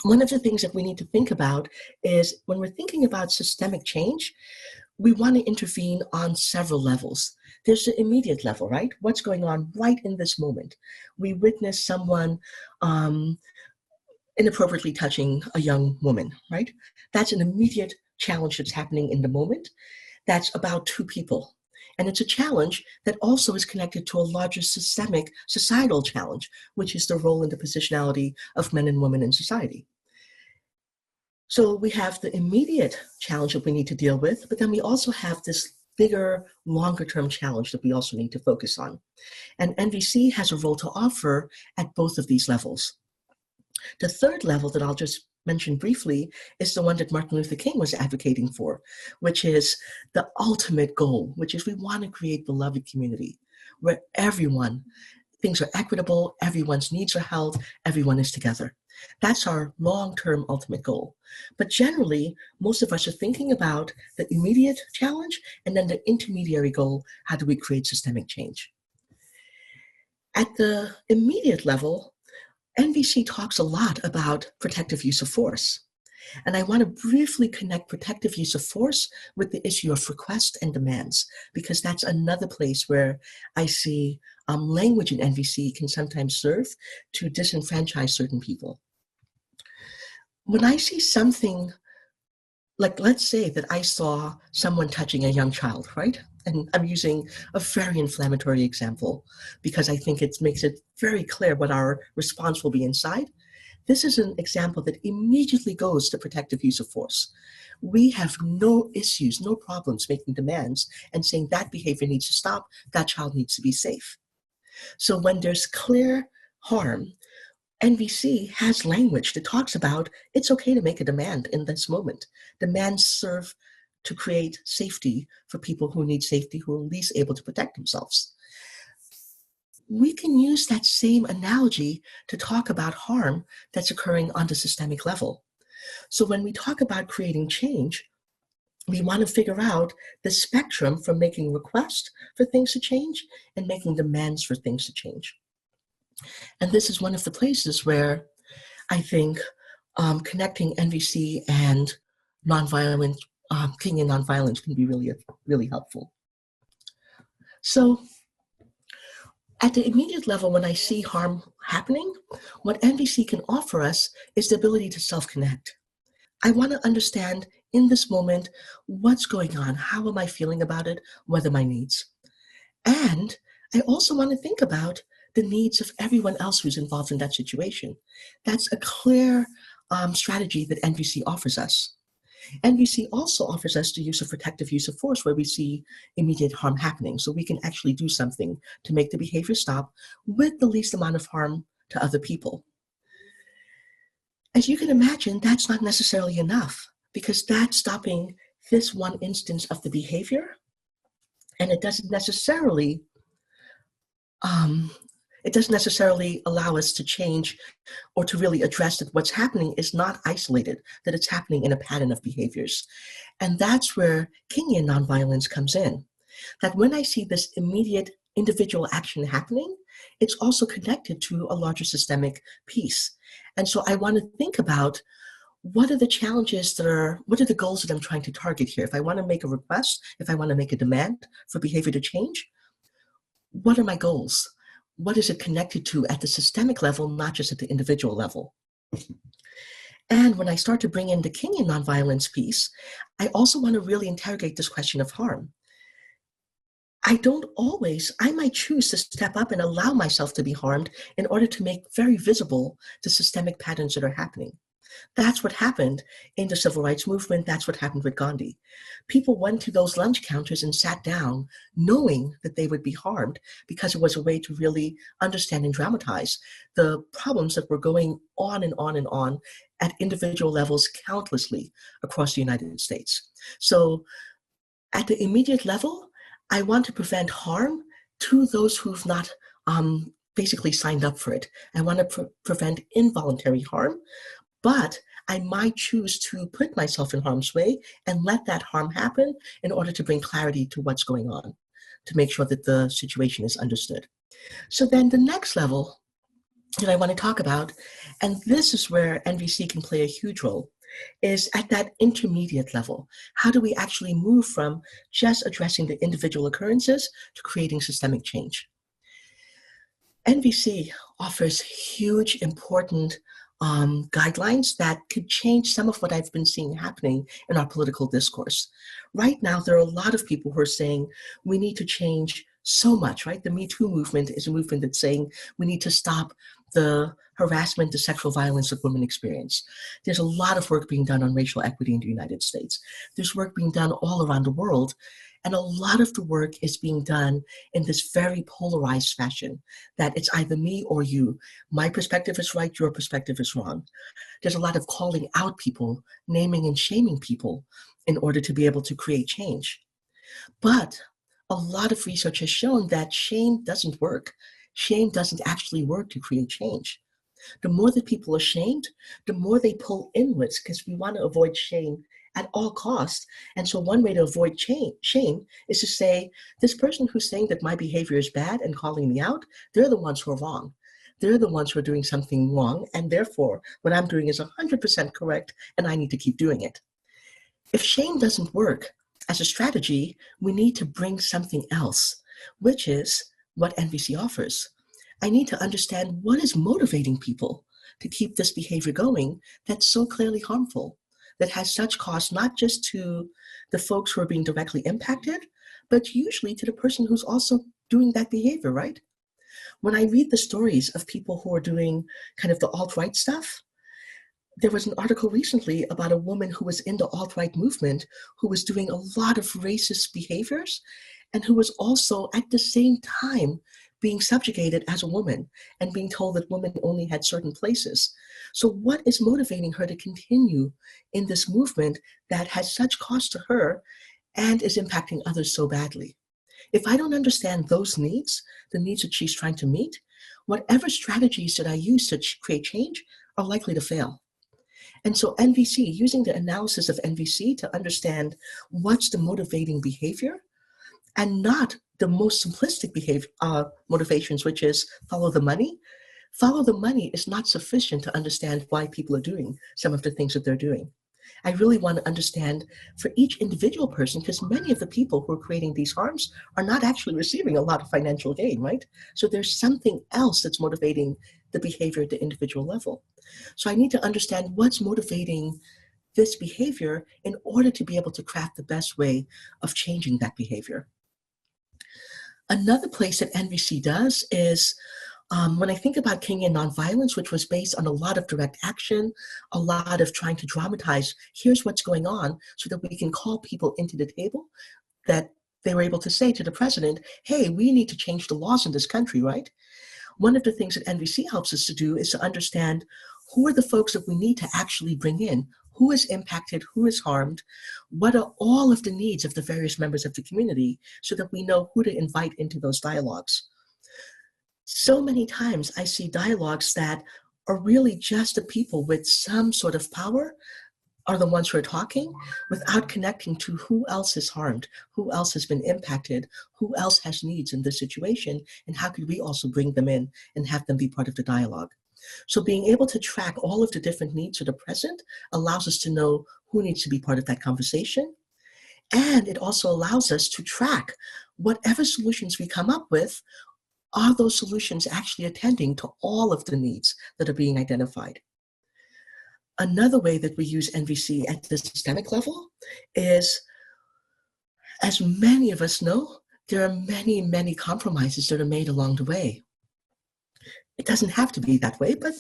one of the things that we need to think about is when we're thinking about systemic change, we want to intervene on several levels. There's the immediate level, right? What's going on right in this moment? We witness someone inappropriately touching a young woman, right? That's an immediate challenge that's happening in the moment. That's about two people. And it's a challenge that also is connected to a larger systemic societal challenge, which is the role and the positionality of men and women in society. So we have the immediate challenge that we need to deal with, but then we also have this bigger, longer term challenge that we also need to focus on. And NVC has a role to offer at both of these levels. The third level that I'll just mention briefly is the one that Martin Luther King was advocating for, which is the ultimate goal, which is we want to create beloved community where things are equitable, everyone's needs are held, everyone is together. That's our long-term ultimate goal. But generally, most of us are thinking about the immediate challenge and then the intermediary goal, how do we create systemic change? At the immediate level, NVC talks a lot about protective use of force. And I want to briefly connect protective use of force with the issue of request and demands, because that's another place where I see language in NVC can sometimes serve to disenfranchise certain people. When I see something, like let's say that I saw someone touching a young child, right? And I'm using a very inflammatory example because I think it makes it very clear what our response will be inside. This is an example that immediately goes to protective use of force. We have no issues, no problems making demands and saying that behavior needs to stop, that child needs to be safe. So when there's clear harm, NVC has language that talks about it's okay to make a demand in this moment. Demands serve to create safety for people who need safety, who are least able to protect themselves. We can use that same analogy to talk about harm that's occurring on the systemic level. So when we talk about creating change, we want to figure out the spectrum from making requests for things to change and making demands for things to change. And this is one of the places where I think connecting NVC and nonviolent, King and nonviolence can be really helpful. So at the immediate level, when I see harm happening, what NVC can offer us is the ability to self-connect. I want to understand in this moment, what's going on? How am I feeling about it? What are my needs? And I also want to think about the needs of everyone else who's involved in that situation. That's a clear strategy that NVC offers us. NVC also offers us the use of protective use of force where we see immediate harm happening. So we can actually do something to make the behavior stop with the least amount of harm to other people. As you can imagine, that's not necessarily enough because that's stopping this one instance of the behavior, and it doesn't necessarily allow us to change or to really address that what's happening is not isolated, that it's happening in a pattern of behaviors. And that's where Kingian nonviolence comes in. That when I see this immediate individual action happening, it's also connected to a larger systemic piece. And so I want to think about what are the challenges what are the goals that I'm trying to target here? If I want to make a request, if I want to make a demand for behavior to change, what are my goals? What is it connected to at the systemic level, not just at the individual level? And when I start to bring in the Kingian nonviolence piece, I also want to really interrogate this question of harm. I might choose to step up and allow myself to be harmed in order to make very visible the systemic patterns that are happening. That's what happened in the civil rights movement. That's what happened with Gandhi. People went to those lunch counters and sat down knowing that they would be harmed because it was a way to really understand and dramatize the problems that were going on and on and on at individual levels countlessly across the United States. So at the immediate level, I want to prevent harm to those who've not basically signed up for it. I want to prevent involuntary harm. But I might choose to put myself in harm's way and let that harm happen in order to bring clarity to what's going on, to make sure that the situation is understood. So then the next level that I want to talk about, and this is where NVC can play a huge role, is at that intermediate level. How do we actually move from just addressing the individual occurrences to creating systemic change? NVC offers huge, important guidelines that could change some of what I've been seeing happening in our political discourse. Right now, there are a lot of people who are saying we need to change so much, right? The Me Too movement is a movement that's saying we need to stop the harassment, the sexual violence that women experience. There's a lot of work being done on racial equity in the United States. There's work being done all around the world. And a lot of the work is being done in this very polarized fashion, that it's either me or you. My perspective is right, your perspective is wrong. There's a lot of calling out people, naming and shaming people in order to be able to create change. But a lot of research has shown that shame doesn't work. Shame doesn't actually work to create change. The more that people are shamed, the more they pull inwards, because we want to avoid shame at all costs. And so one way to avoid shame is to say, this person who's saying that my behavior is bad and calling me out, they're the ones who are wrong. They're the ones who are doing something wrong, and therefore what I'm doing is 100% correct, and I need to keep doing it. If shame doesn't work as a strategy, we need to bring something else, which is what NVC offers. I need to understand what is motivating people to keep this behavior going that's so clearly harmful, that has such cost not just to the folks who are being directly impacted, but usually to the person who's also doing that behavior, right? When I read the stories of people who are doing kind of the alt-right stuff, there was an article recently about a woman who was in the alt-right movement who was doing a lot of racist behaviors and who was also at the same time being subjugated as a woman and being told that women only had certain places. So what is motivating her to continue in this movement that has such cost to her and is impacting others so badly? If I don't understand those needs, the needs that she's trying to meet, whatever strategies that I use to create change are likely to fail. And so NVC, using the analysis of NVC to understand what's the motivating behavior, and not the most simplistic motivations, which is follow the money. Follow the money is not sufficient to understand why people are doing some of the things that they're doing. I really want to understand for each individual person, because many of the people who are creating these harms are not actually receiving a lot of financial gain, right? So there's something else that's motivating the behavior at the individual level. So I need to understand what's motivating this behavior in order to be able to craft the best way of changing that behavior. Another place that NVC does is when I think about Kenyan nonviolence, which was based on a lot of direct action, a lot of trying to dramatize, here's what's going on so that we can call people into the table, that they were able to say to the president, hey, we need to change the laws in this country, right? One of the things that NVC helps us to do is to understand who are the folks that we need to actually bring in, who is impacted, who is harmed, what are all of the needs of the various members of the community so that we know who to invite into those dialogues. So many times I see dialogues that are really just the people with some sort of power are the ones who are talking without connecting to who else is harmed, who else has been impacted, who else has needs in this situation, and how could we also bring them in and have them be part of the dialogue. So being able to track all of the different needs that are present allows us to know who needs to be part of that conversation. And it also allows us to track whatever solutions we come up with, are those solutions actually attending to all of the needs that are being identified? Another way that we use NVC at the systemic level is, as many of us know, there are many, many compromises that are made along the way. It doesn't have to be that way, but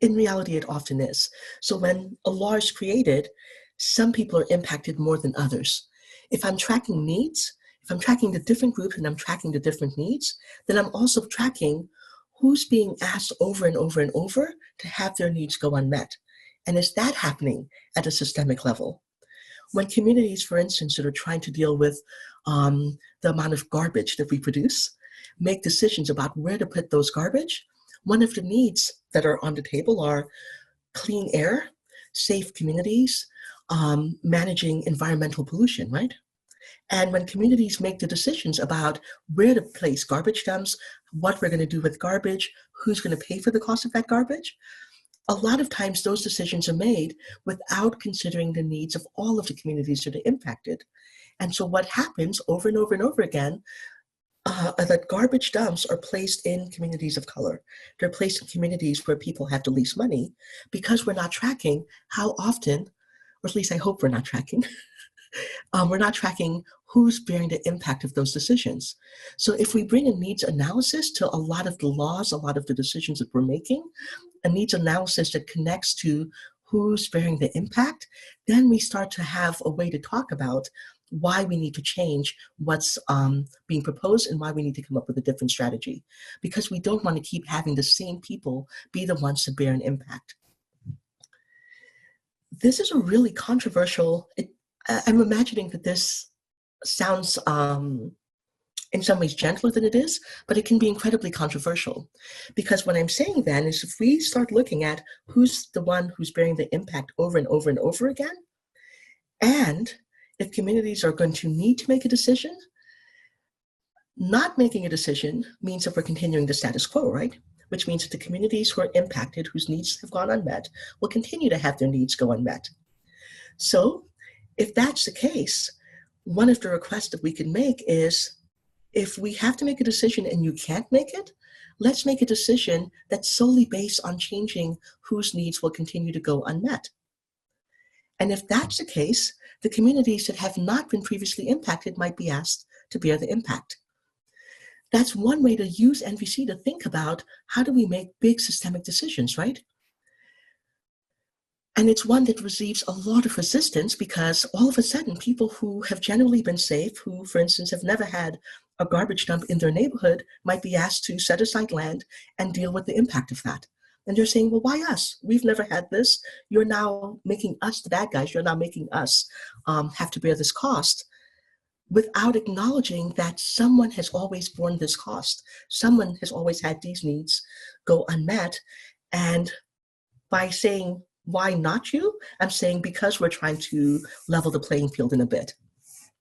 in reality, it often is. So when a law is created, some people are impacted more than others. If I'm tracking needs, if I'm tracking the different groups and I'm tracking the different needs, then I'm also tracking who's being asked over and over and over to have their needs go unmet. And is that happening at a systemic level? When communities, for instance, that are trying to deal with the amount of garbage that we produce, make decisions about where to put those garbage, one of the needs that are on the table are clean air, safe communities, managing environmental pollution, right? And when communities make the decisions about where to place garbage dumps, what we're going to do with garbage, who's going to pay for the cost of that garbage, a lot of times those decisions are made without considering the needs of all of the communities that are impacted. And so what happens over and over and over again, that garbage dumps are placed in communities of color. They're placed in communities where people have the least money because we're not tracking how often, or at least I hope we're not tracking, we're not tracking who's bearing the impact of those decisions. So if we bring a needs analysis to a lot of the laws, a lot of the decisions that we're making, a needs analysis that connects to who's bearing the impact, then we start to have a way to talk about why we need to change what's being proposed and why we need to come up with a different strategy. Because we don't want to keep having the same people be the ones to bear an impact. This is a really controversial, I'm imagining that this sounds in some ways gentler than it is, but it can be incredibly controversial. Because what I'm saying then is if we start looking at who's the one who's bearing the impact over and over and over again, and if communities are going to need to make a decision, not making a decision means that we're continuing the status quo, right? Which means that the communities who are impacted, whose needs have gone unmet, will continue to have their needs go unmet. So if that's the case, one of the requests that we can make is, if we have to make a decision and you can't make it, let's make a decision that's solely based on changing whose needs will continue to go unmet. And if that's the case, the communities that have not been previously impacted might be asked to bear the impact. That's one way to use NVC to think about how do we make big systemic decisions, right? And it's one that receives a lot of resistance because all of a sudden people who have generally been safe, who, for instance, have never had a garbage dump in their neighborhood, might be asked to set aside land and deal with the impact of that. And they're saying, well, why us? We've never had this. You're now making us the bad guys. You're now making us have to bear this cost, without acknowledging that someone has always borne this cost. Someone has always had these needs go unmet. And by saying, why not you? I'm saying because we're trying to level the playing field in a bit.